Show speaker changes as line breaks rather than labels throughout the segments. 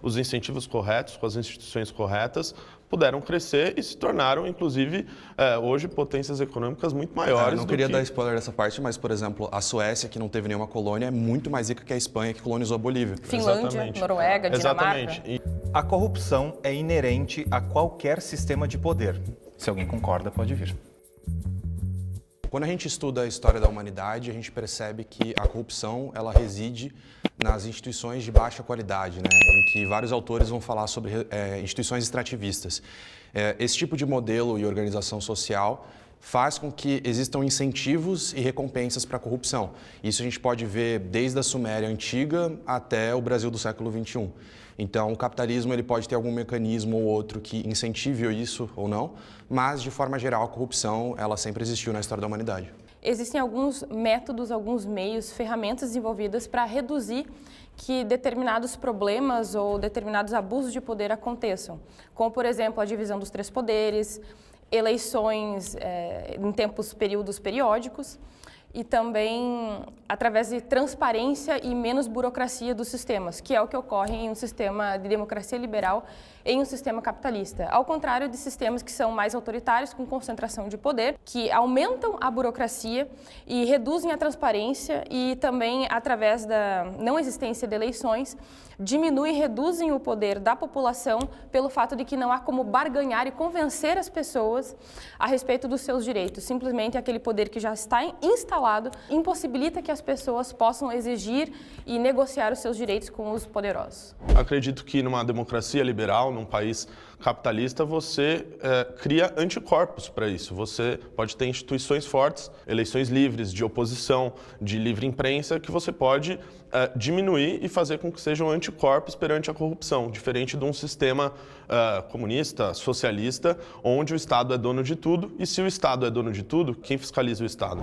Os incentivos corretos, com as instituições corretas, puderam crescer e se tornaram, inclusive, hoje potências econômicas muito maiores.
Eu não queria dar spoiler dessa parte, mas, por exemplo, a Suécia, que não teve nenhuma colônia, é muito mais rica que a Espanha, que colonizou a Bolívia.
Finlândia,
Exatamente.
Noruega, Dinamarca.
Exatamente.
A corrupção é inerente a qualquer sistema de poder. Se alguém concorda, pode vir.
Quando a gente estuda a história da humanidade, a gente percebe que a corrupção ela reside nas instituições de baixa qualidade, né? Em que vários autores vão falar sobre instituições extrativistas. Esse tipo de modelo e organização social faz com que existam incentivos e recompensas para a corrupção. Isso a gente pode ver desde a Suméria antiga até o Brasil do século XXI. Então, o capitalismo ele pode ter algum mecanismo ou outro que incentive isso ou não, mas, de forma geral, a corrupção ela sempre existiu na história da humanidade.
Existem alguns métodos, alguns meios, ferramentas desenvolvidas para reduzir que determinados problemas ou determinados abusos de poder aconteçam, como, por exemplo, a divisão dos 3 poderes, eleições em períodos periódicos e também através de transparência e menos burocracia dos sistemas, que é o que ocorre em um sistema de democracia liberal em um sistema capitalista, ao contrário de sistemas que são mais autoritários, com concentração de poder, que aumentam a burocracia e reduzem a transparência e também, através da não existência de eleições, diminuem e reduzem o poder da população pelo fato de que não há como barganhar e convencer as pessoas a respeito dos seus direitos. Simplesmente aquele poder que já está instalado impossibilita que as pessoas possam exigir e negociar os seus direitos com os poderosos.
Acredito que numa democracia liberal, num país capitalista, você cria anticorpos para isso. Você pode ter instituições fortes, eleições livres, de oposição, de livre imprensa, que você pode diminuir e fazer com que sejam anticorpos perante a corrupção, diferente de um sistema comunista, socialista, onde o Estado é dono de tudo, e se o Estado é dono de tudo, quem fiscaliza o Estado?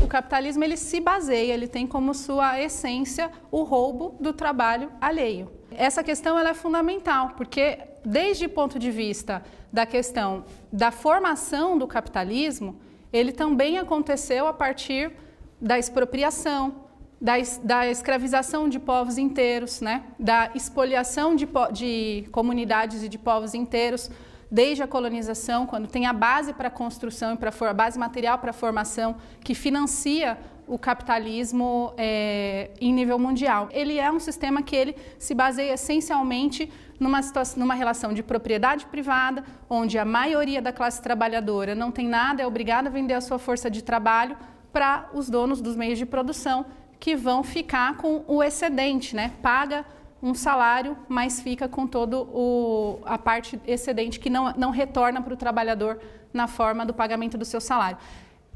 O capitalismo ele se baseia, ele tem como sua essência o roubo do trabalho alheio. Essa questão ela é fundamental, porque desde o ponto de vista da questão da formação do capitalismo, ele também aconteceu a partir da expropriação, da escravização de povos inteiros, né? Da expoliação de comunidades e de povos inteiros, desde a colonização, quando tem a base para a construção e a base material para a formação, que financia o capitalismo em nível mundial. Ele é um sistema que ele se baseia essencialmente numa relação de propriedade privada, onde a maioria da classe trabalhadora não tem nada, é obrigada a vender a sua força de trabalho para os donos dos meios de produção, que vão ficar com o excedente, né? Paga um salário, mas fica com toda a parte excedente que não retorna para o trabalhador na forma do pagamento do seu salário.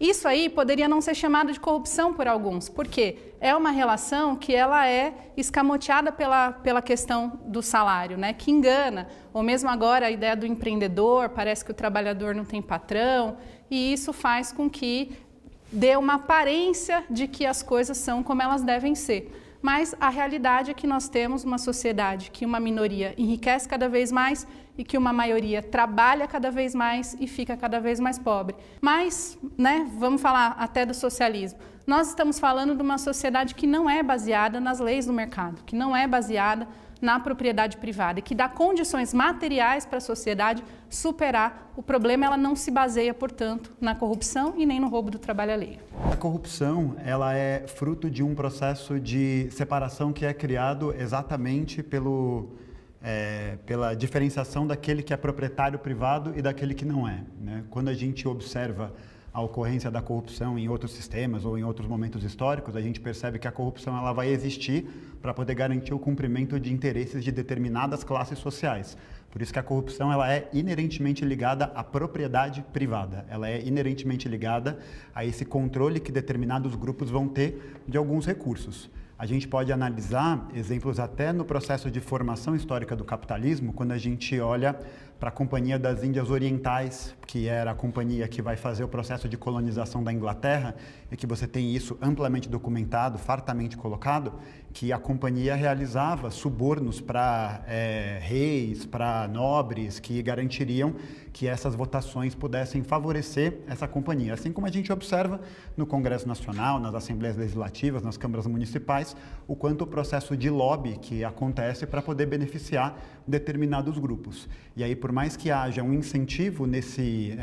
Isso aí poderia não ser chamado de corrupção por alguns, porque é uma relação que ela é escamoteada pela questão do salário, né? Que engana, ou mesmo agora a ideia do empreendedor, parece que o trabalhador não tem patrão, e isso faz com que dê uma aparência de que as coisas são como elas devem ser. Mas a realidade é que nós temos uma sociedade que uma minoria enriquece cada vez mais e que uma maioria trabalha cada vez mais e fica cada vez mais pobre. Mas, né, vamos falar até do socialismo. Nós estamos falando de uma sociedade que não é baseada nas leis do mercado, que não é baseada na propriedade privada e que dá condições materiais para a sociedade superar o problema. Ela não se baseia, portanto, na corrupção e nem no roubo do trabalho alheio.
A corrupção ela é fruto de um processo de separação que é criado exatamente pela diferenciação daquele que é proprietário privado e daquele que não é, né? Quando a gente observa a ocorrência da corrupção em outros sistemas ou em outros momentos históricos, a gente percebe que a corrupção ela vai existir para poder garantir o cumprimento de interesses de determinadas classes sociais. Por isso que a corrupção ela é inerentemente ligada à propriedade privada, ela é inerentemente ligada a esse controle que determinados grupos vão ter de alguns recursos. A gente pode analisar exemplos até no processo de formação histórica do capitalismo, quando a gente olha para a Companhia das Índias Orientais, que era a companhia que vai fazer o processo de colonização da Inglaterra, e que você tem isso amplamente documentado, fartamente colocado. que a companhia realizava subornos para reis, para nobres, que garantiriam que essas votações pudessem favorecer essa companhia. Assim como a gente observa no Congresso Nacional, nas Assembleias Legislativas, nas câmaras municipais, o quanto o processo de lobby que acontece para poder beneficiar determinados grupos. E aí, por mais que haja um incentivo nesse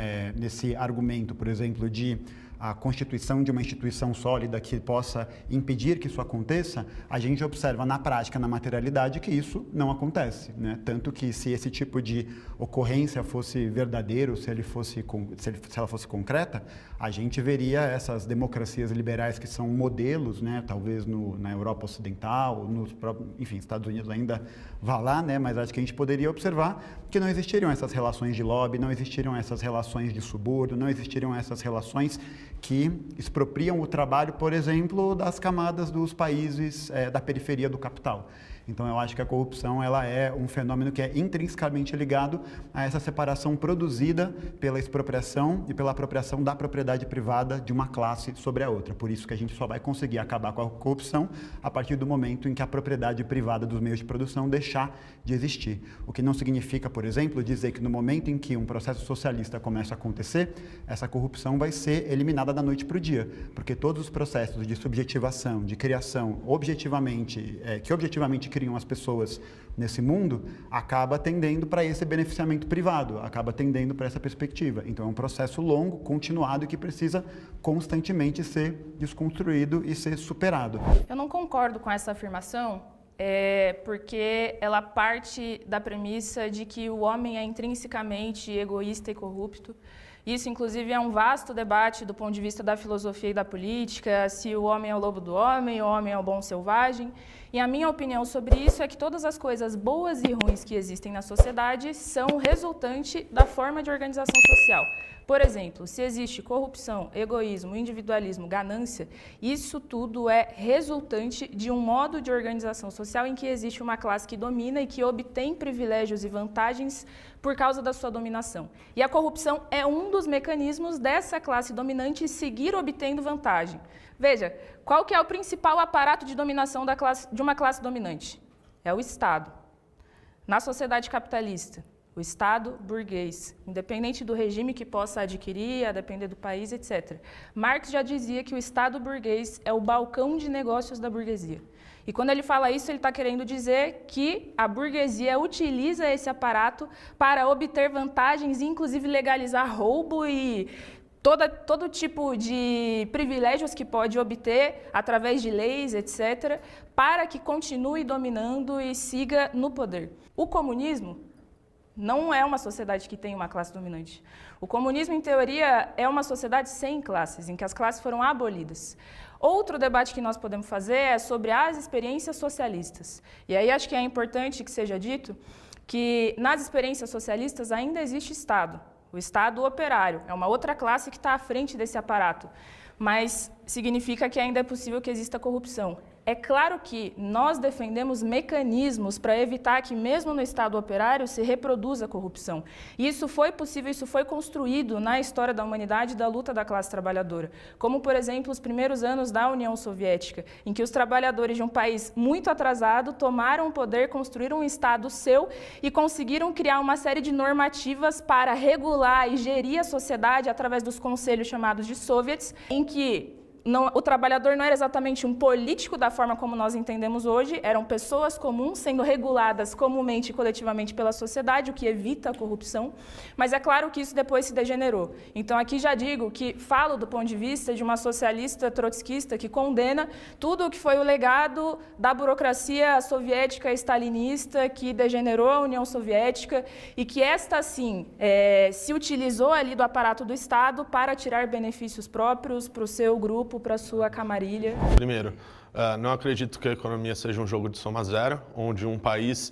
argumento, por exemplo, de a constituição de uma instituição sólida que possa impedir que isso aconteça, a gente observa na prática, na materialidade, que isso não acontece, né? Tanto que se esse tipo de ocorrência fosse verdadeiro, se ela fosse concreta, a gente veria essas democracias liberais que são modelos, né? Talvez na Europa Ocidental, enfim, Estados Unidos ainda vá lá, né? Mas acho que a gente poderia observar que não existiriam essas relações de lobby, não existiriam essas relações de suborno, não existiriam essas relações que expropriam o trabalho, por exemplo, das camadas dos países da periferia do capital. Então, eu acho que a corrupção ela é um fenômeno que é intrinsecamente ligado a essa separação produzida pela expropriação e pela apropriação da propriedade privada de uma classe sobre a outra. Por isso que a gente só vai conseguir acabar com a corrupção a partir do momento em que a propriedade privada dos meios de produção deixar de existir. O que não significa, por exemplo, dizer que no momento em que um processo socialista começa a acontecer, essa corrupção vai ser eliminada da noite para o dia, porque todos os processos de subjetivação, de criação, que objetivamente criam as pessoas nesse mundo, acaba tendendo para esse beneficiamento privado, acaba tendendo para essa perspectiva. Então é um processo longo, continuado e que precisa constantemente ser desconstruído e ser superado.
Eu não concordo com essa afirmação, porque ela parte da premissa de que o homem é intrinsecamente egoísta e corrupto. Isso, inclusive, é um vasto debate do ponto de vista da filosofia e da política, se o homem é o lobo do homem, o homem é o bom selvagem. E a minha opinião sobre isso é que todas as coisas boas e ruins que existem na sociedade são resultante da forma de organização social. Por exemplo, se existe corrupção, egoísmo, individualismo, ganância, isso tudo é resultante de um modo de organização social em que existe uma classe que domina e que obtém privilégios e vantagens por causa da sua dominação. E a corrupção é um dos mecanismos dessa classe dominante seguir obtendo vantagem. Veja, qual que é o principal aparato de dominação de uma classe dominante? É o Estado. Na sociedade capitalista, o Estado burguês, independente do regime que possa adquirir, a depender do país, etc. Marx já dizia que o Estado burguês é o balcão de negócios da burguesia. E quando ele fala isso, ele está querendo dizer que a burguesia utiliza esse aparato para obter vantagens, inclusive legalizar roubo e todo tipo de privilégios que pode obter através de leis, etc., para que continue dominando e siga no poder. O comunismo não é uma sociedade que tem uma classe dominante. O comunismo, em teoria, é uma sociedade sem classes, em que as classes foram abolidas. Outro debate que nós podemos fazer é sobre as experiências socialistas. E aí acho que é importante que seja dito que nas experiências socialistas ainda existe Estado. O Estado operário é uma outra classe que está à frente desse aparato, mas significa que ainda é possível que exista corrupção. É claro que nós defendemos mecanismos para evitar que, mesmo no Estado operário, se reproduza a corrupção. E isso foi possível, isso foi construído na história da humanidade e da luta da classe trabalhadora. Como, por exemplo, os primeiros anos da União Soviética, em que os trabalhadores de um país muito atrasado tomaram o poder, construíram um Estado seu e conseguiram criar uma série de normativas para regular e gerir a sociedade através dos conselhos chamados de soviets, em que o trabalhador não era exatamente um político da forma como nós entendemos hoje, eram pessoas comuns sendo reguladas comumente e coletivamente pela sociedade, o que evita a corrupção, mas é claro que isso depois se degenerou. Então aqui já digo que falo do ponto de vista de uma socialista trotskista que condena tudo o que foi o legado da burocracia soviética e stalinista que degenerou a União Soviética e que esta, sim, se utilizou ali do aparato do Estado para tirar benefícios próprios para o seu grupo, para a sua camarilha.
Primeiro, não acredito que a economia seja um jogo de soma zero, onde um país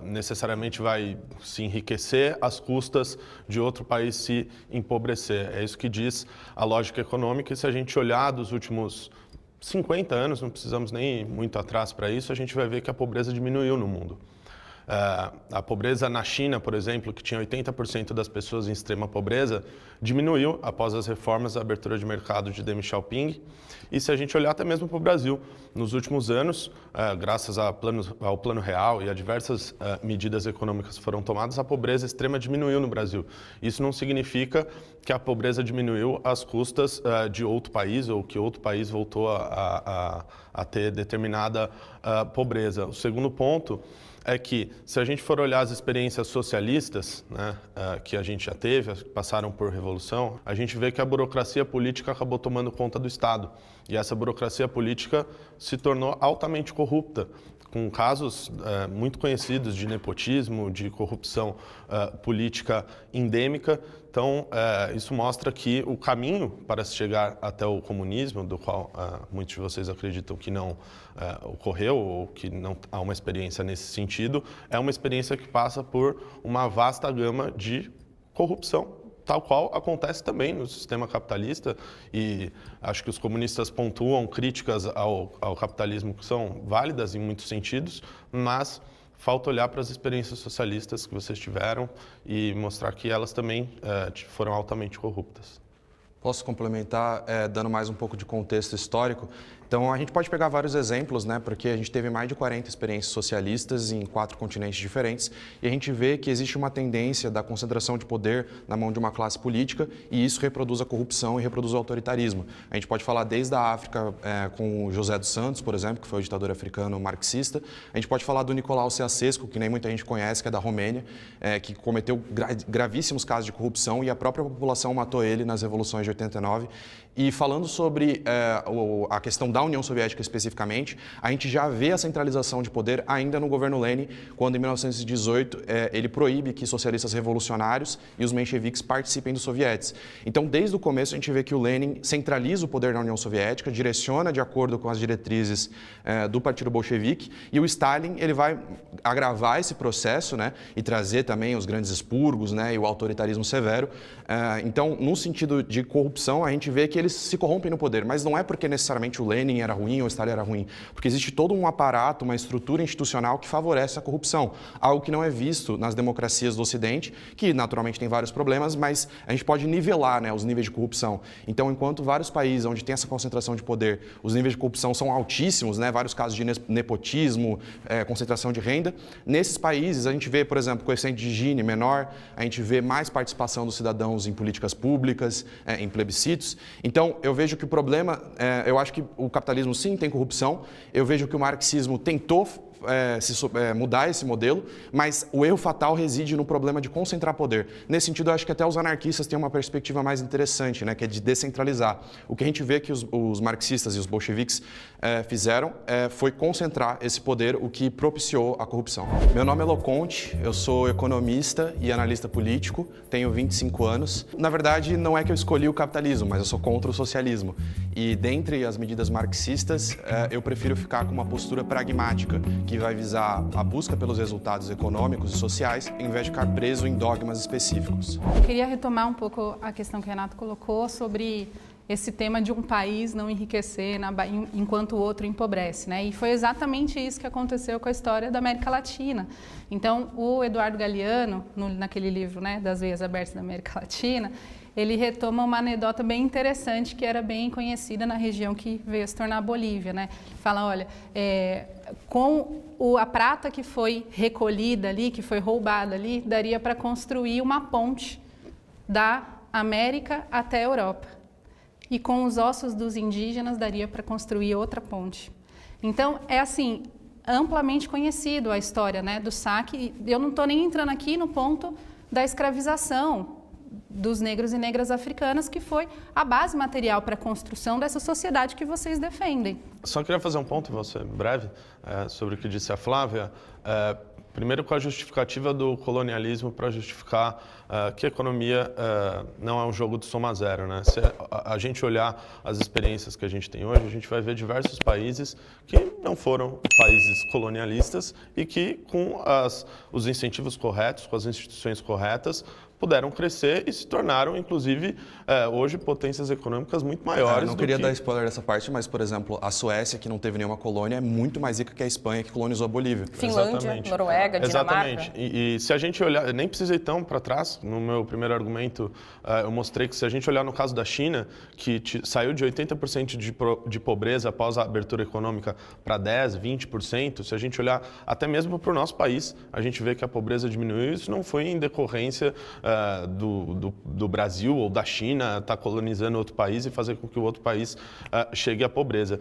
necessariamente vai se enriquecer às custas de outro país se empobrecer. É isso que diz a lógica econômica, e se a gente olhar dos últimos 50 anos, não precisamos nem ir muito atrás para isso, a gente vai ver que a pobreza diminuiu no mundo. A pobreza na China, por exemplo, que tinha 80% das pessoas em extrema pobreza, diminuiu após as reformas da abertura de mercado de Deng Xiaoping. E se a gente olhar até mesmo para o Brasil, nos últimos anos, graças ao Plano Real e a diversas medidas econômicas que foram tomadas, a pobreza extrema diminuiu no Brasil. Isso não significa que a pobreza diminuiu às custas de outro país ou que outro país voltou a ter determinada pobreza. O segundo ponto é que, se a gente for olhar as experiências socialistas, né, que a gente já teve, que passaram por revolução, a gente vê que a burocracia política acabou tomando conta do Estado. E essa burocracia política se tornou altamente corrupta, com casos muito conhecidos de nepotismo, de corrupção política endêmica. Então, isso mostra que o caminho para se chegar até o comunismo, do qual muitos de vocês acreditam que não ocorreu ou que não há uma experiência nesse sentido, é uma experiência que passa por uma vasta gama de corrupção, tal qual acontece também no sistema capitalista, e acho que os comunistas pontuam críticas ao capitalismo que são válidas em muitos sentidos, mas falta olhar para as experiências socialistas que vocês tiveram e mostrar que elas também foram altamente corruptas.
Posso complementar dando mais um pouco de contexto histórico? Então, a gente pode pegar vários exemplos, né, porque a gente teve mais de 40 experiências socialistas em 4 continentes diferentes, e a gente vê que existe uma tendência da concentração de poder na mão de uma classe política, e isso reproduz a corrupção e reproduz o autoritarismo. A gente pode falar desde a África com o José dos Santos, por exemplo, que foi o ditador africano marxista. A gente pode falar do Nicolau Ceausescu, que nem muita gente conhece, que é da Romênia, que cometeu gravíssimos casos de corrupção, e a própria população matou ele nas revoluções de 89. E falando sobre a questão da União Soviética especificamente, a gente já vê a centralização de poder ainda no governo Lenin, quando em 1918 ele proíbe que socialistas revolucionários e os mencheviques participem dos sovietes. Então, desde o começo, a gente vê que o Lenin centraliza o poder da União Soviética, direciona de acordo com as diretrizes do Partido Bolchevique, e o Stalin ele vai agravar esse processo, né, e trazer também os grandes expurgos, né, e o autoritarismo severo. Então, no sentido de corrupção, a gente vê que eles se corrompem no poder, mas não é porque necessariamente o Lenin era ruim ou o Stalin era ruim, porque existe todo um aparato, uma estrutura institucional que favorece a corrupção, algo que não é visto nas democracias do Ocidente, que naturalmente tem vários problemas, mas a gente pode nivelar, né, os níveis de corrupção. Então, enquanto vários países onde tem essa concentração de poder, os níveis de corrupção são altíssimos, né, vários casos de nepotismo, concentração de renda, nesses países a gente vê, por exemplo, coeficiente de Gini menor, a gente vê mais participação dos cidadãos em políticas públicas, em plebiscitos. Então, eu vejo que o problema, eu acho que o capitalismo sim tem corrupção, eu vejo que o marxismo tentou mudar esse modelo, mas o erro fatal reside no problema de concentrar poder. Nesse sentido, eu acho que até os anarquistas têm uma perspectiva mais interessante, né, que é de descentralizar. O que a gente vê que os marxistas e os bolcheviques fizeram foi concentrar esse poder, o que propiciou a corrupção. Meu nome é Loconte, eu sou economista e analista político, tenho 25 anos. Na verdade, não é que eu escolhi o capitalismo, mas eu sou contra o socialismo. E dentre as medidas marxistas, eu prefiro ficar com uma postura pragmática, que vai visar a busca pelos resultados econômicos e sociais, em vez de ficar preso em dogmas específicos.
Eu queria retomar um pouco a questão que o Renato colocou sobre esse tema de um país não enriquecer enquanto o outro empobrece, né? E foi exatamente isso que aconteceu com a história da América Latina. Então, o Eduardo Galeano, naquele livro, né, das Veias Abertas da América Latina, ele retoma uma anedota bem interessante que era bem conhecida na região que veio a se tornar a Bolívia, né? Fala, olha, com a prata que foi recolhida ali, que foi roubada ali, daria para construir uma ponte da América até a Europa. E com os ossos dos indígenas daria para construir outra ponte. Então, é assim, amplamente conhecido a história, né, do saque. Eu não estou nem entrando aqui no ponto da escravização dos negros e negras africanas, que foi a base material para a construção dessa sociedade que vocês defendem.
Só queria fazer um ponto, vou ser breve, sobre o que disse a Flávia. Primeiro, com a justificativa do colonialismo para justificar que a economia não é um jogo de soma zero, né? Se a gente olhar as experiências que a gente tem hoje, a gente vai ver diversos países que não foram países colonialistas e que, com os incentivos corretos, com as instituições corretas, puderam crescer e se tornaram, inclusive, hoje, potências econômicas muito maiores.
Eu não queria dar spoiler dessa parte, mas, por exemplo, a Suécia, que não teve nenhuma colônia, é muito mais rica que a Espanha, que colonizou a Bolívia.
Finlândia
Exatamente.
Noruega, Dinamarca.
Exatamente. E se a gente olhar, nem precisei tão para trás, no meu primeiro argumento, eu mostrei que se a gente olhar no caso da China, que saiu de 80% de pobreza após a abertura econômica para 10%, 20%, se a gente olhar até mesmo para o nosso país, a gente vê que a pobreza diminuiu. Isso não foi em decorrência do Brasil ou da China estar colonizando outro país e fazer com que o outro país chegue à pobreza.